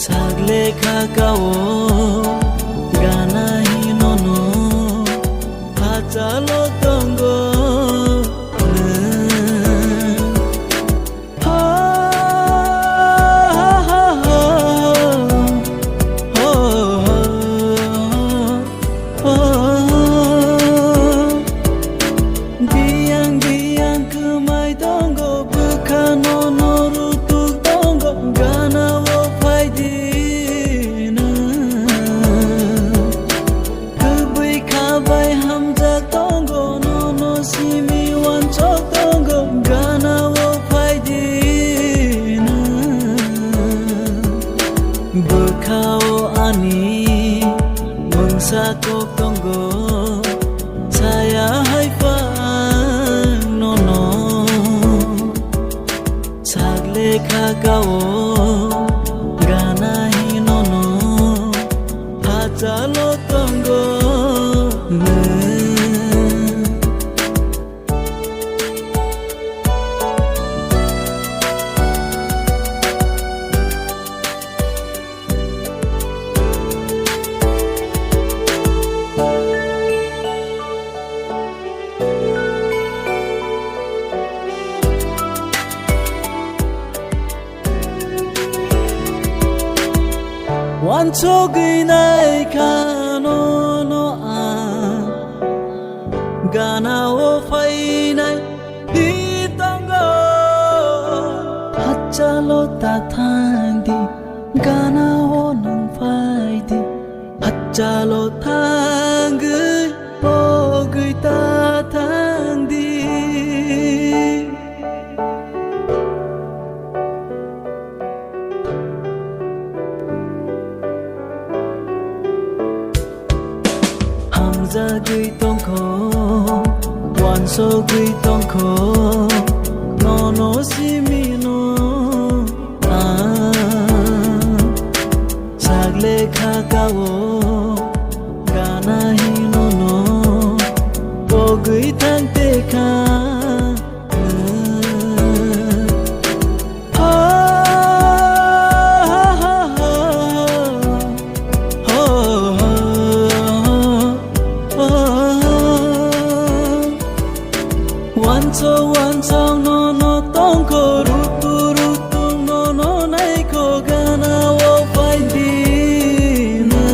sagle khakao gana hinono hachalo tongo Bekau ani mengsako tonggo saya haifang nono sagle khakao gana hinono hachalo tonggo Wan chogi nai kano no a gana o phai nai di tongo hachalo ta thang di gana o nang phai di hachalo thang gui o gui ta thang di Hamza gui tong ko wan so gui tong ko no no si mi no sagle khakao gana hi no no o gui thang te kha One song no no tong ko rutu rutu no no nai ko gana wo phai di na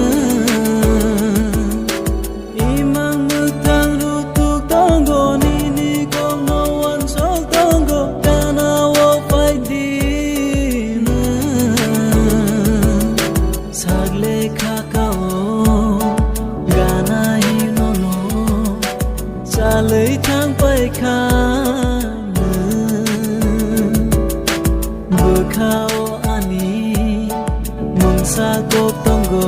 imang mu thang rutu tong go ni ni ko no one song tong go gana wo phai di na sagle khakao gana hi no no salai thang pai kha Bekau ani mengsako tonggo